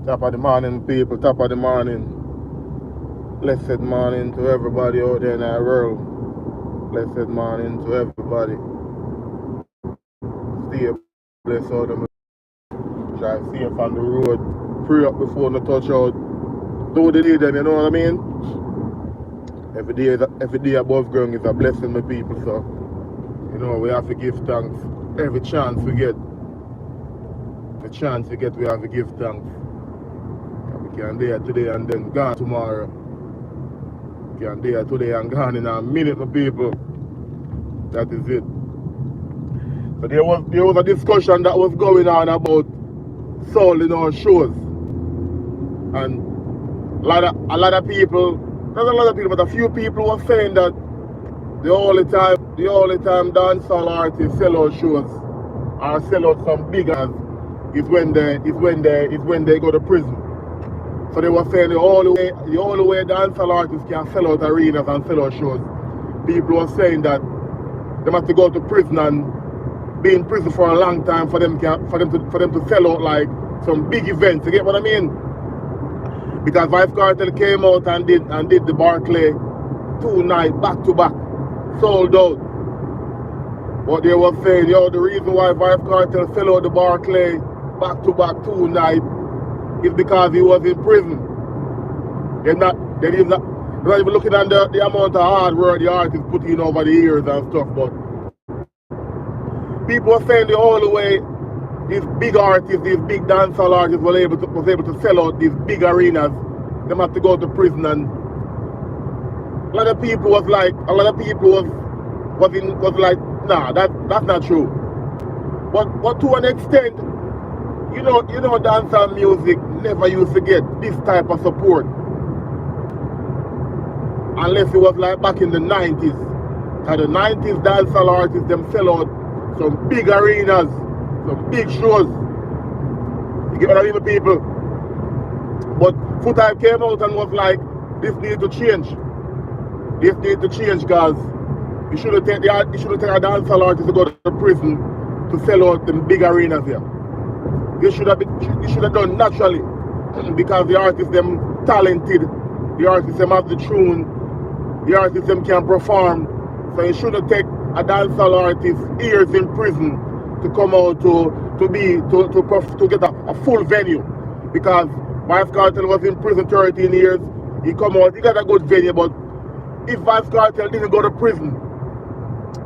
Top of the morning, people, top of the morning. Blessed morning to everybody out there in our world. Blessed morning to everybody. Stay blessed out them. Try safe on the road. Pray up before the touch out. Do the day them, you know what I mean? Every day above ground is a blessing, my people, so you know we have to give thanks. Every chance we get. The chance we get, we have to give thanks. We can there today and then gone tomorrow. We can there today and gone in a minute, my people. That is it. So there was a discussion that was going on about soul in our shows. And a lot of people, not a lot of people, but a few people were saying that the only time dancehall artists sell out shows or sell out some big ass is when they go to prison. So they were saying the only way dancehall artists can sell out arenas and sell out shows. People were saying that they have to go to prison and be in prison for a long time for them to sell out like some big events. You get what I mean? Because Vybz Kartel came out and did the Barclay 2 nights back to back, sold out. But they were saying, yo, the reason why Vybz Kartel sell out the Barclay back to back 2 nights is because he was in prison. They're not even looking at the amount of hard work the artist put in over the years and stuff. But people are saying the only way these big artists, these big dancehall artists was able to sell out these big arenas, they have to go to prison. And a lot of people was like, nah, that's not true. But to an extent, you know, dancehall music never used to get this type of support. Unless it was like back in the 90s. Because the 90s dancehall artists them sell out some big arenas, some big shows. You get what I mean, people? But Foothype came out and was like, this need to change. This need to change, guys. You shouldn't take a dancehall artist to go to prison to sell out them big arenas here. You should have done naturally. Because the artists them talented, the artists them have the tune, the artists them can perform. So you shouldn't take a dancehall artist years in prison to come out to get a full venue. Because Vybz Kartel was in prison 13 years, he come out, he got a good venue. But if Vybz Kartel didn't go to prison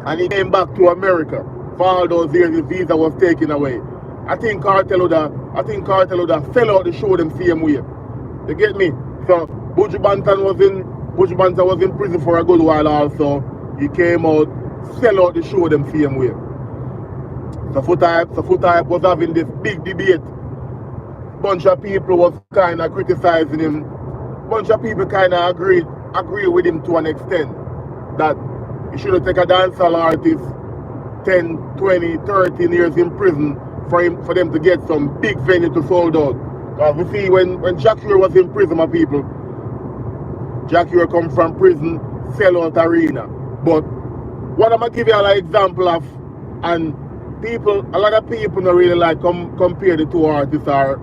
and he came back to America for all those years his visa was taken away, I think Kartel would have sell out the show them same way. You get me? So Buju Banton was in prison for a good while also. He came out, sell out the show them same way. So Foothype was having this big debate. Bunch of people was kind of criticizing him. Bunch of people kind of agree with him to an extent that he should have taken a dancehall artist 10, 20, 13 years in prison for them to get some big venue to sold out. Because we see when Jack Ure was in prison, my people, Jack Ure come from prison, sell out arena. But what I'm going to give you an example of, and a lot of people don't really like compare the two artists are,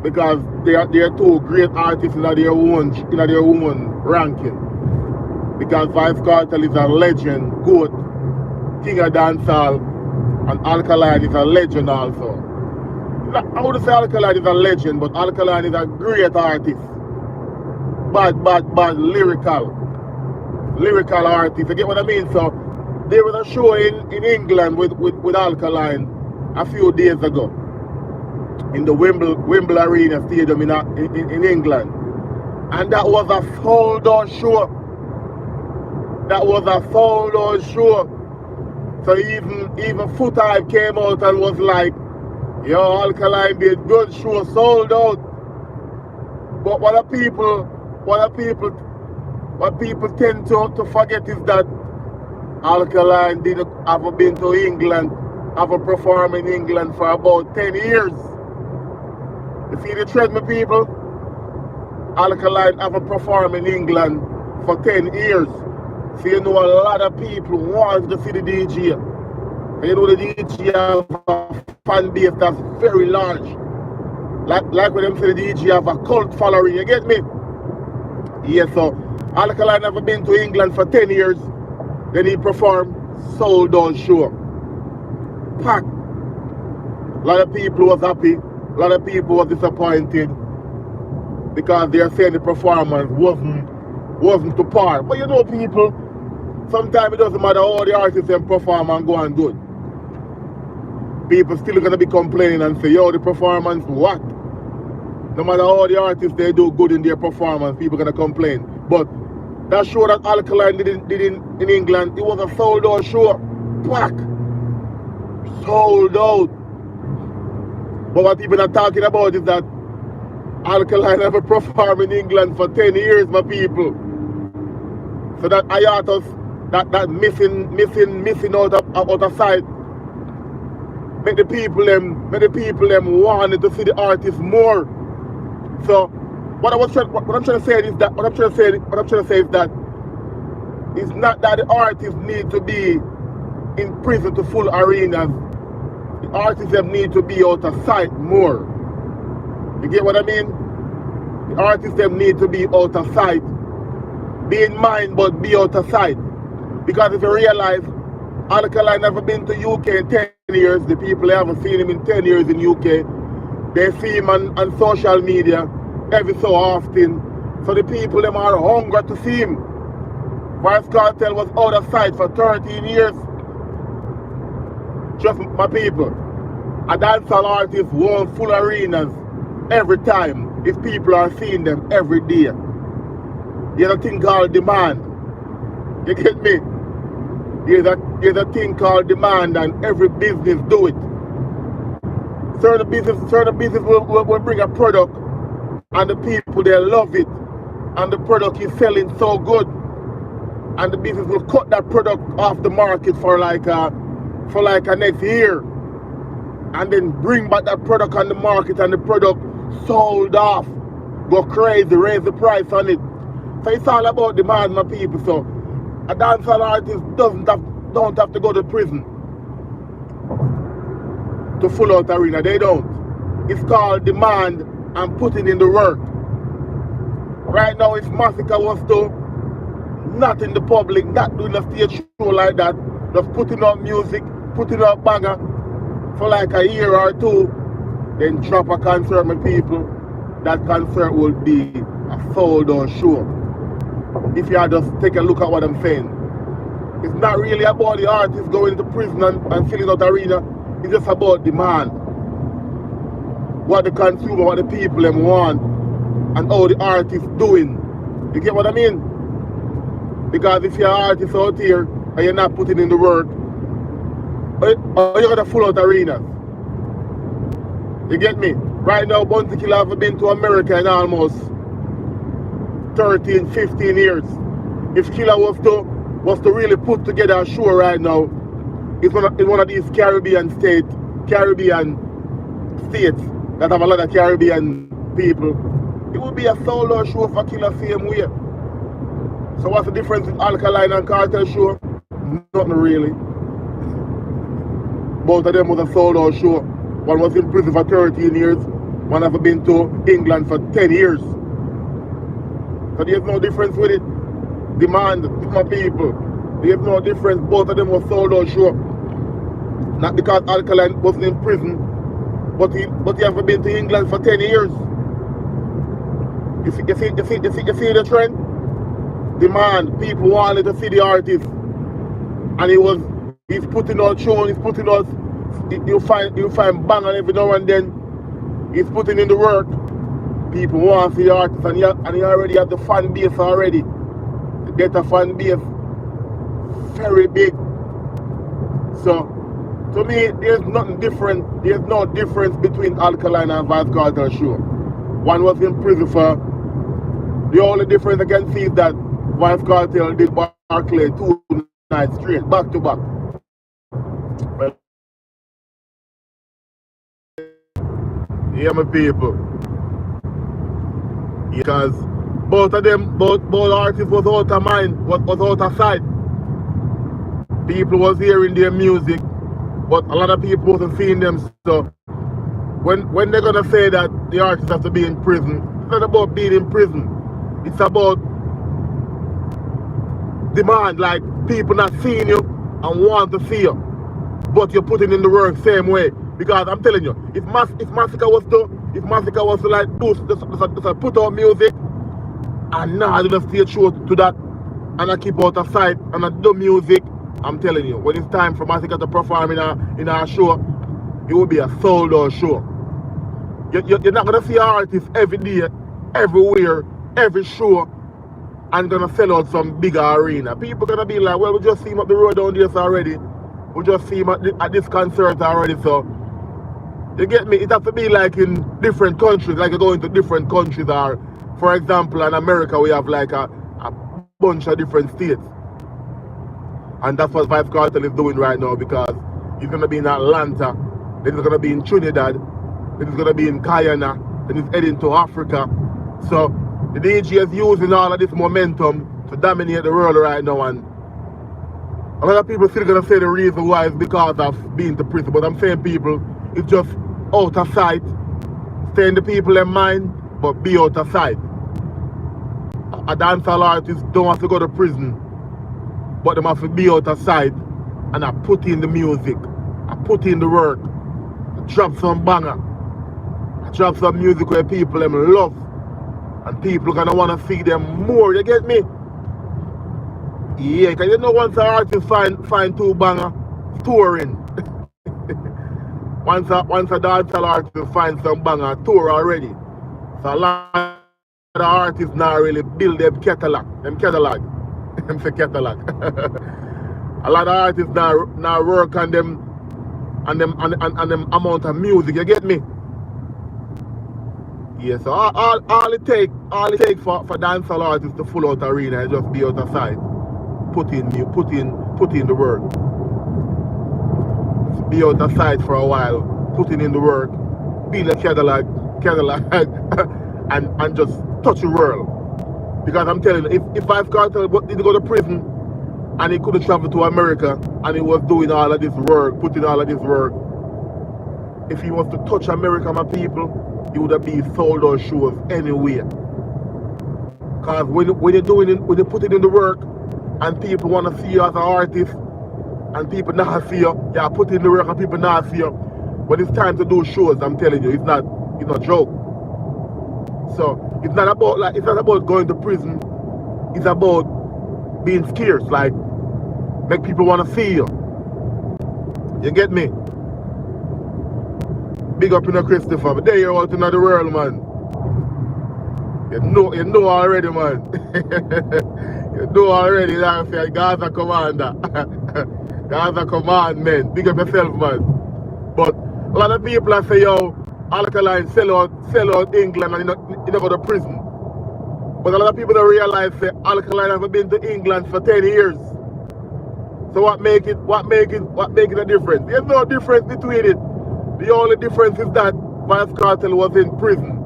because they are two great artists in their own ranking. Because Vybz Kartel is a legend, GOAT, king of dancehall, and Alkaline is a legend also. I wouldn't say Alkaline is a legend, but Alkaline is a great artist. Bad lyrical artist. You get what I mean? So there was a show in England with Alkaline a few days ago in the Wembley Arena Stadium in England. And that was a sold out show. That was a sold out show. So even Foothype came out and was like, yo, Alkaline did good show, sold out. But what people tend to forget is that Alkaline didn't ever been to England, ever performed in England for about 10 years. You see the trend, my people? Alkaline ever performed in England for 10 years. So you know a lot of people want to see the DJ. And you know the DJ have a fan base that's very large. Like when them say the DJ have a cult following, you get me? Yeah, so Alkaline never been to England for 10 years. Then he performed, sold out show. Packed. A lot of people was happy, a lot of people was disappointed because they are saying the performance wasn't to par. But you know people, sometimes it doesn't matter how the artists can perform and go and do it. People still gonna be complaining and say, yo, the performance what? No matter how the artists they do good in their performance, people gonna complain. But that show that Alkaline did in England, it was a sold out show. Pack. Sold out. But what people are talking about is that Alkaline never performed in England for 10 years, my people. So that hiatus, that missing out of sight, make the people them wanted to see the artist more. So what I'm trying to say is that it's not that the artists need to be in prison to full arenas. The artists them need to be out of sight more. You get what I mean? The artists them need to be out of sight. Be in mind but be out of sight. Because if you realize Alkaline never been to UK in 10 years, the people haven't seen him in 10 years in UK. They see him on social media every so often. So the people them are hungry to see him. Vybz Kartel was out of sight for 13 years. Just my people, a dancehall artist won full arenas every time if people are seeing them every day. There's a thing called demand. You get me? There's a thing called demand and every business do it. Certain business will bring a product and the people they love it and the product is selling so good and the business will cut that product off the market for like a next year and then bring back that product on the market and the product sold off, go crazy, raise the price on it. So it's all about demand, my people. So a dancehall artist don't have to go to prison to full out arena. They don't. It's called demand and putting in the work. Right now, if Massacre was to not in the public, not doing a stage show like that, just putting out music, putting out banger for like a year or two, then drop a concert, my people, that concert will be a sold out show. If you just take a look at what I'm saying. It's not really about the artist going to prison and filling out arena. It's just about demand. What the consumer, what the people them want, and how the artist doing. You get what I mean? Because if you're an artist out here and you're not putting in the work, you're gonna full out arenas. You get me? Right now, Bounty Killer have been to America in almost 13, 15 years. If Killer was to really put together a show right now, it's one of these Caribbean states that have a lot of Caribbean people, it would be a sold out show for Killer same way. So what's the difference with Alkaline and Kartel show? Nothing really. Both of them was a sold out show. One was in prison for 13 years, one have been to England for 10 years. So there's no difference with it. Demand, my people. There's no difference. Both of them were sold out show. Not because Alkaline wasn't in prison, but he have been to England for 10 years. You see the trend? Demand. People wanted to see the artist. And he's putting out shows, he's putting out, you'll find bang on every now and then. He's putting in the work. People want to see the artist and he already have the fan base already. The data fan base very big. So to me there's nothing different. There's no difference between Alkaline and Vybz Kartel show. One was in prison for, the only difference I can see is that Vybz Kartel did Barclay 2 nights straight, back to back. Well, yeah, my people. Because both artists was out of mind, was out of sight. People was hearing their music, but a lot of people wasn't seeing them. So when they're gonna say that the artists have to be in prison, it's not about being in prison. It's about demand, like people not seeing you and want to see you, but you're putting in the work same way. Because I'm telling you, if Massacre was to like do just put out music and now do the stage show to that and I keep out of sight and I do music, I'm telling you, when it's time for Massacre to perform in our show, it will be a sold out show. You're not gonna see artists every day, everywhere, every show, and gonna sell out some bigger arena. People gonna be like, well, we just see him up the road down this already. We just see him at this concert already, so you get me? It has to be like in different countries, like you're going to different countries, or for example in America we have like a bunch of different states. And that's what Vybz Kartel is doing right now, because he's gonna be in Atlanta, then he's gonna be in Trinidad, then he's gonna be in Guyana, then he's heading to Africa. So the DJ is using all of this momentum to dominate the world right now, and a lot of people still gonna say the reason why is because of being to prison, but I'm saying people, it's just out of sight, stay in the people in mind, but be out of sight. A dancehall artist don't have to go to prison, but they have to be out of sight, and I put in the music, I put in the work, I drop some banger, I drop some music where people them love, and people gonna wanna see them more, you get me? Yeah, cause you know once an artist find two banger, touring. Once a dancehall artist finds some banger, tour already. So a lot of artists now really build them catalog. Them say catalog. A lot of artists now work on them amount of music, you get me? Yeah, so all it take for dancehall artists to full out arena is just be out of sight. Put in the work. Be out of sight for a while, putting in the work, build a catalog, and just touch the world. Because I'm telling you, if Vybz Kartel didn't go to prison and he couldn't travel to America and he was doing all of this work, putting all of this work, if he was to touch America, my people, he would have been sold out shows anywhere. Because when you put it in the work and people want to see you as an artist, and people not see you, yeah, put in the work and people not see you. When it's time to do shows, I'm telling you, it's not joke. So it's not about going to prison. It's about being scarce, like make people want to see you. You get me? Big up in a Christopher, but there you're out in the world, man. You know already, man. You know already, like I say, God's a commander. God's a commandment. Big up yourself, man. But a lot of people say, yo, Alkaline sell out England and you know go to prison. But a lot of people don't realize that Alkaline has been to England for 10 years. So what make it a difference? There's no difference between it. The only difference is that Vybz Kartel was in prison.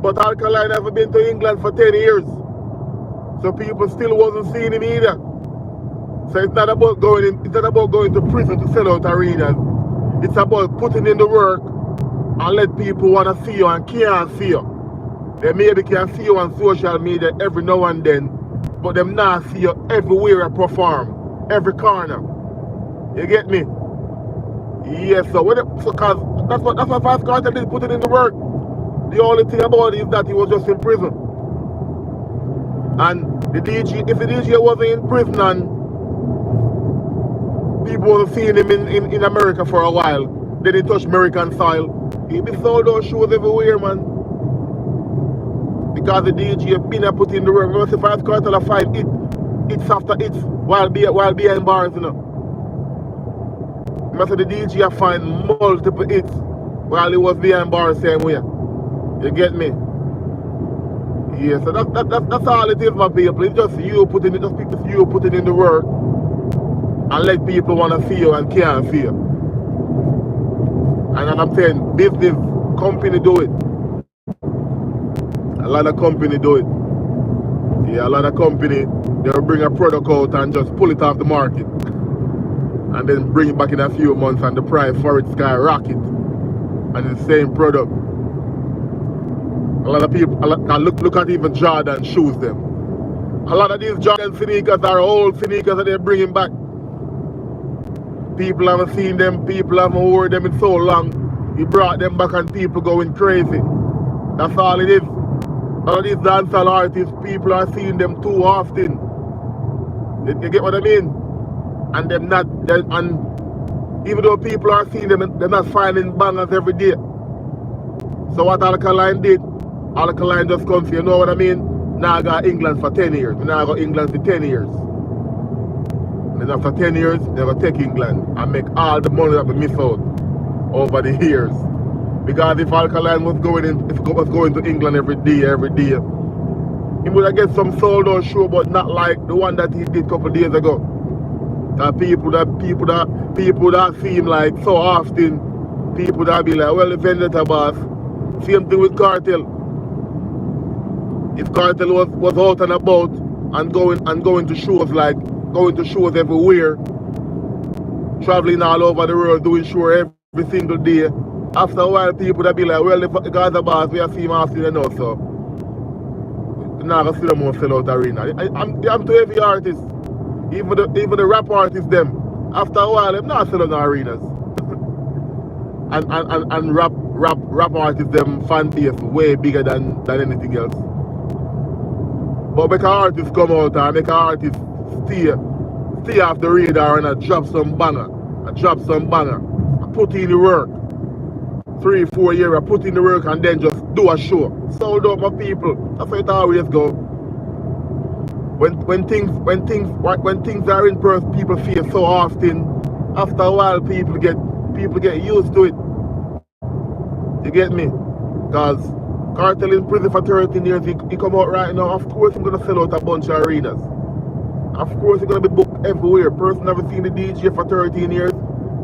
But Alkaline has been to England for 10 years. So people still wasn't seeing him either. So it's not about going to prison to sell out arenas. It's about putting in the work and let people want to see you and can't see you. They maybe can see you on social media every now and then, but them not see you everywhere I perform, every corner. You get me? Yes, so because that's what Vybz Kartel did, put it in the work. The only thing about it is that he was just in prison. And if the DJ wasn't in prison and people wasn't seeing him in America for a while, then he touched American soil, he'd be sold out shows everywhere, man. Because the DJ been put in the work. Remember, if Vybz Kartel find it's after it's while behind bars, you know. Remember, the DJ find multiple hits while he was behind bars same way. You get me? Yeah, so that's all it is, my people. It's just you putting it, you putting in the work and let people want to see you and can't see you. And I'm saying, business company do it. A lot of company do it. Yeah, a lot of company, they'll bring a product out and just pull it off the market. And then bring it back in a few months and the price for it skyrocket. and it's the same product. A lot of people look at even Jordan shoes them. A lot of these Jordan sneakers are old sneakers that they're bringing back. People haven't seen them, people haven't worn them in so long. He brought them back and people going crazy. That's all it is. All of these dancehall artists, people are seeing them too often. You get what I mean? And even though people are seeing them, they're not finding bangers every day. So what Alkaline did, Alkaline just comes here, you know what I mean? Now I got England for 10 years. Now I got England for 10 years. And after 10 years, they're going to take England and make all the money that we miss out over the years. Because if Alkaline was going to England every day, he would have get some sold out show, but not like the one that he did a couple of days ago. That people that see him like so often, people that be like, well, the vendetta boss. Same thing with Kartel. If Kartel was out and about and going to shows everywhere, traveling all over the world, doing shows every single day. After a while, people that be like, well, the guy's a boss, we have seen him often enough, so we're not gonna see them more sell out arena. I'm to every artist, even the rap artists, them. After a while, they're not selling arenas. and rap artists, them fan base way bigger than anything else. But make an artist come out and make an artist stay off the radar and drop some banger. I put in the work. 3-4 years, I put in the work and then just do a show. Sold out my people. That's how it always go. When things are in person, people feel so often. After a while, people get used to it. You get me? Because Kartel in prison for 13 years, he come out right now. Of course, I'm gonna sell out a bunch of arenas. Of course, he's gonna be booked everywhere. Person never seen the DJ for 13 years.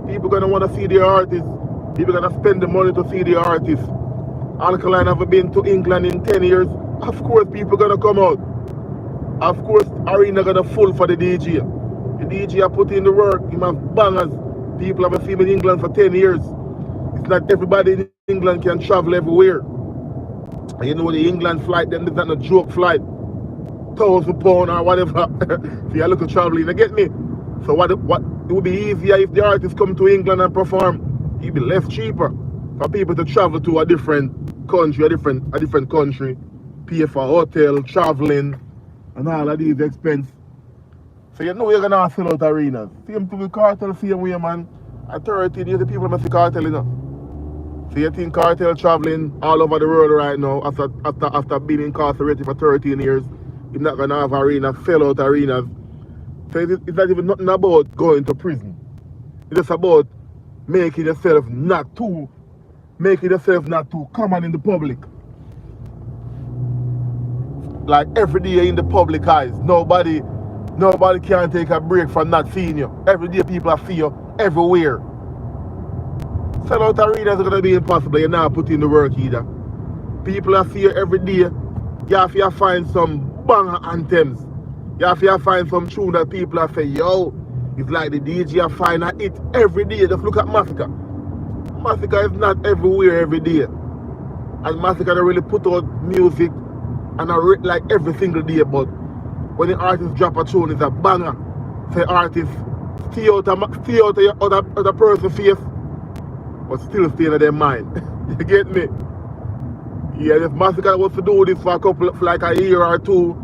People gonna wanna see the artists. People gonna spend the money to see the artists. Alkaline have been to England in 10 years. Of course, people gonna come out. Of course, arena gonna full for the DJ. The DJ have put in the work. He have bangers. People have seen him in England for 10 years. It's not everybody in England can travel everywhere. And you know the England flight, then there's not a joke flight. £1,000 or whatever. So you look at traveling, you get me? So what it would be easier if the artists come to England and perform. It'd be less cheaper for people to travel to a different country, a different country, pay for hotel, traveling, and all of these expenses. So you know you're gonna sell out arenas. Same thing with Kartel, same way, man. At 13 years, the people must see Kartel, you know. So you think Kartel traveling all over the world right now after being incarcerated for 13 years, he's not gonna have arenas, sell out arenas. So it's not even nothing about going to prison. It's just about making yourself not too common in the public. Like every day in the public eyes. Nobody can take a break from not seeing you. Every day people are seeing you everywhere. Sell out arenas are gonna be impossible. You're not putting in the work either. People are seeing you every day. You have to find some banger anthems. You have to find some tune that people are saying, yo, it's like the DJ I find it every day. Just look at Massacre. Massacre is not everywhere every day. And Massacre don't really put out music and like every single day, but when the artist drop a tune, it's a banger. Say artist stay out of your other person's face, but still stay in their mind. You get me? Yeah, if Massacre was to do this for like a year or two,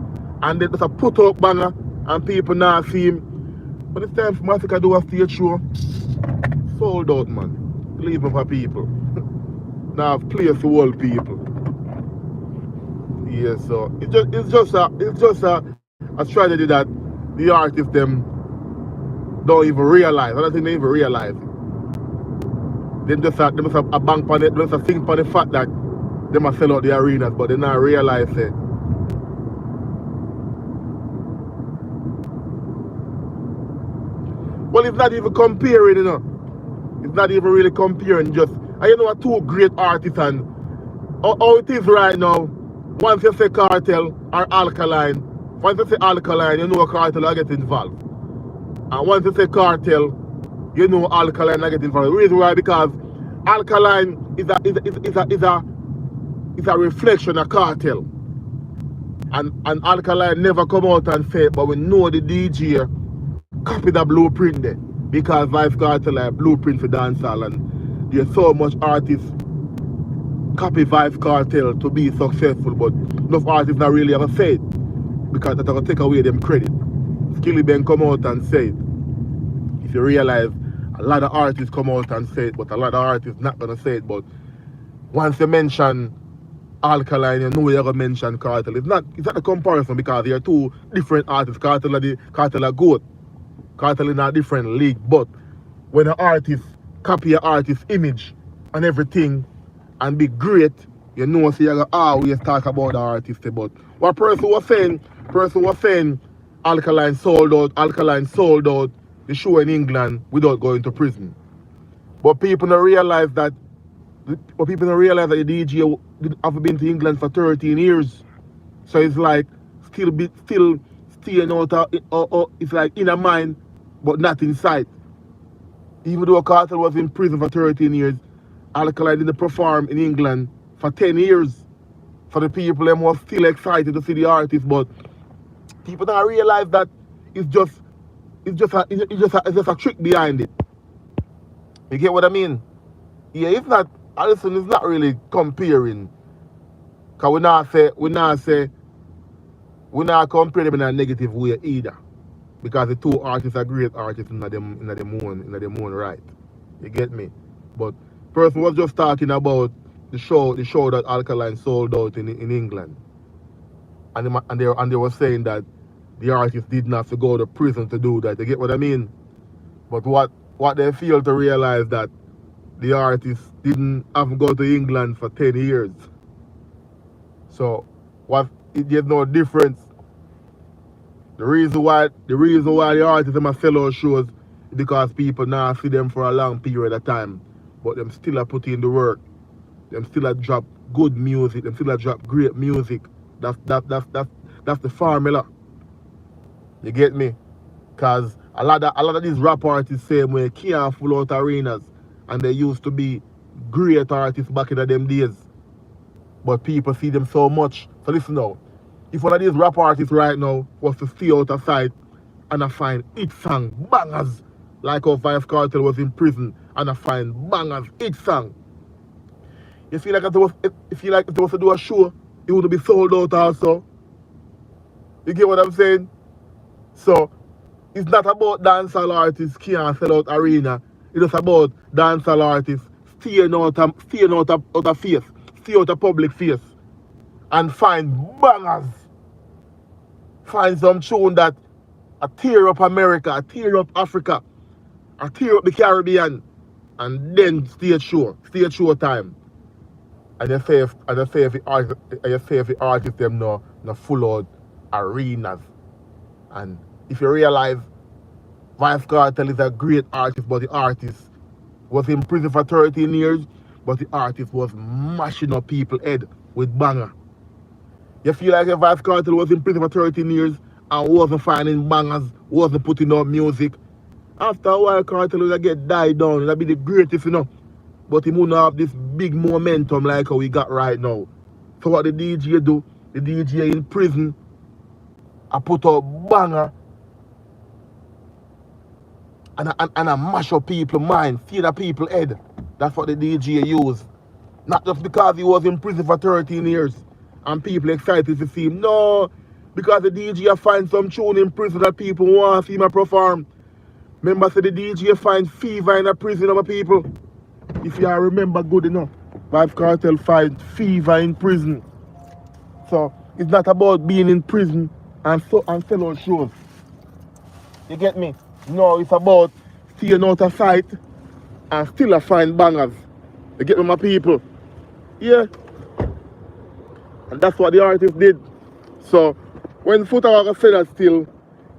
and then just a put out banger, and people now see him. But it's time for Massacre do a stage show. Sold out, man. Leave them for people. Now place for all people. Yeah, so it's just a strategy that the artists them don't even realize. I don't think they even realize it. They just have a bank on it, just a think on the fact that they must sell out the arenas, but they not realize it. Well, it's not even comparing, you know. It's not even really comparing, just, and you know what, two great artists, and how it is right now, once you say Kartel or Alkaline, once you say Alkaline, you know Kartel will get involved. And once you say Kartel, you know Alkaline will get involved. The reason why, because Alkaline is a reflection of Kartel. And Alkaline never come out and say it, but we know the DJ copy the blueprint there. Because Vybz Kartel like blueprint for dancehall, and there's so much artists copy Vybz Kartel to be successful, but enough artists not really ever say it. Because that's going to take away them credit. Skilly Ben come out and say it. If you realize a lot of artists come out and say it, but a lot of artists not going to say it. But once you mention Alkaline, you know you're going to mention Kartel. It's not a comparison because they are two different artists. Kartel are good. Kartel in a different league. But when an artist copy an artist's image and everything and be great, you know, so you're going to always talk about the artist. But what person was saying Alkaline sold out the show in England without going to prison. But people don't realize that the DJ have been to England for 13 years. So it's like still staying out of, it's like in a mind but not inside. Even though Kartel was in prison for 13 years, Alkaline didn't perform in England for 10 years. For the people, them was still excited to see the artist, but people don't realize that it's just a trick behind it. You get what I mean? Yeah, it's not. Listen, it's not really comparing. Cause we not compare them in a negative way either. Because the two artists are great artists in their own right. You get me? But person was just talking about the show that Alkaline sold out in England. And they were saying that the artist didn't have to go to prison to do that. You get what I mean? But what they fail to realize that the artist didn't have to go to England for 10 years. So there's no difference. The reason why the artists must sell out shows is because people now see them for a long period of time. But them still are put in the work. Them still are drop good music. Them still are drop great music. That's the formula. You get me? Cause a lot of these rap artists same way can't full out arenas, and they used to be great artists back in them days. But people see them so much. So listen now. If one of these rap artists right now was to stay out of sight and I find hit song bangers, like how Vybz Kartel was in prison and I find bangers hit song, you feel like if it was to do a show, it would be sold out also. You get what I'm saying? So it's not about dancehall artists can't sell out arena. It's just about dancehall artists staying out of face, stay out of public face, and find bangers. Find some tune that tear up America, tear up Africa, tear up the Caribbean, and then stage show time. And you say if the artists them no full out arenas. And if you realize Vybz Kartel is a great artist, but the artist was in prison for 13 years, but the artist was mashing up people's head with banger. You feel like if Vybz Kartel was in prison for 13 years and wasn't finding bangers, wasn't putting out music, after a while Kartel will get died down. It'll be the greatest, but he won't have this big momentum like how we got right now. So what the DJ do, the DJ in prison, I put out banger and I mash up people's mind, feed the people's head. That's what the DJ use. Not just because he was in prison for 13 years and people excited to see him. No, because the DJ find some tune in prison that people want to see him perform. Remember, say the DJ find fever in a prison of people. If you remember good enough, Vybz Kartel find fever in prison. So it's not about being in prison and sell out shows. You get me? No, it's about staying out of sight and still find bangers. You get me, my people? Yeah. And that's what the artist did. So when Foota said that still,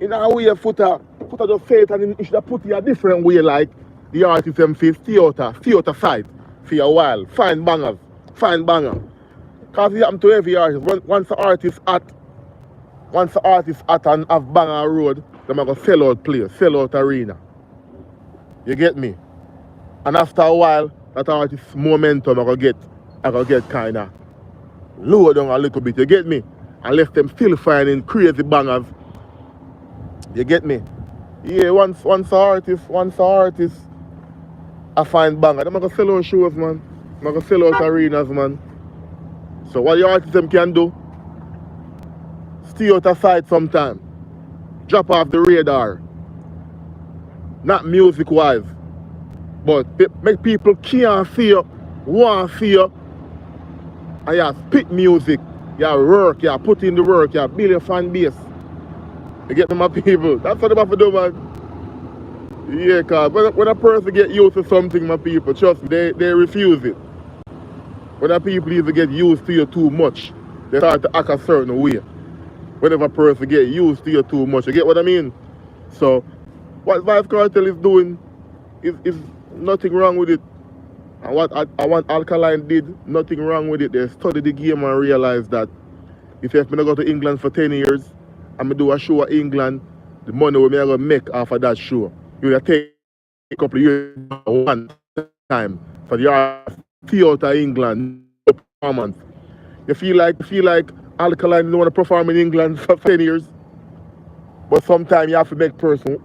in a way Foota just say it and he should have put it a different way, like the artist them say stay out of sight for a while. Find bangers. Because it happens to every artist. Once the artist at and have banger road, they're going to sell out arena. You get me? And after a while, that artist momentum I go get kinda lower down a little bit, you get me? Unless them still finding crazy bangers. You get me? Yeah, once an artist I find banger, I'm gonna sell out shows, man. I'm gonna sell out arenas, man. So what the artists them can do, stay out of sight sometime. Drop off the radar. Not music wise. But make people can't see you, want to see you, and you spit music, you work, you put in the work, you build your fan base. You get me, my people? That's what I'm about to do, man. Yeah, cause when a person get used to something, my people, trust me, they refuse it. When a people even get used to you too much, they start to act a certain way. Whenever a person get used to you too much, you get what I mean? So, what Vybz Kartel is doing is nothing wrong with it. And what I want Alkaline did, nothing wrong with it. They studied the game and realized that if I'm gonna go to England for 10 years, I'm gonna do a show in England, the money we're gonna make after that show. You will take a couple of years one time for the artist out of England performance. You feel like Alkaline don't want to perform in England for 10 years. But sometimes you have to make person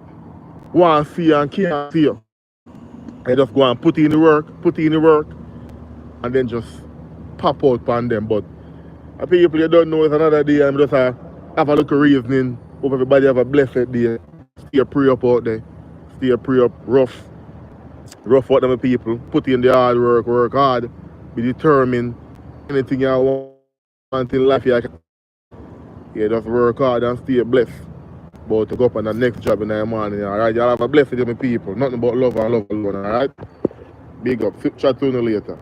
want to see you and can't see you. You just go and put in the work, and then just pop out on them. But people you don't know it's another day, and just have a little reasoning. Hope everybody have a blessed day. Stay pray up out there. Stay pray up, rough out them people. Put in the hard work hard, be determined. Anything you want in life, you just work hard and stay blessed. But to go up on the next job in the morning, alright? Y'all have a blessed day, my people. Nothing but love and love alone, alright? Big up. Chat to you later.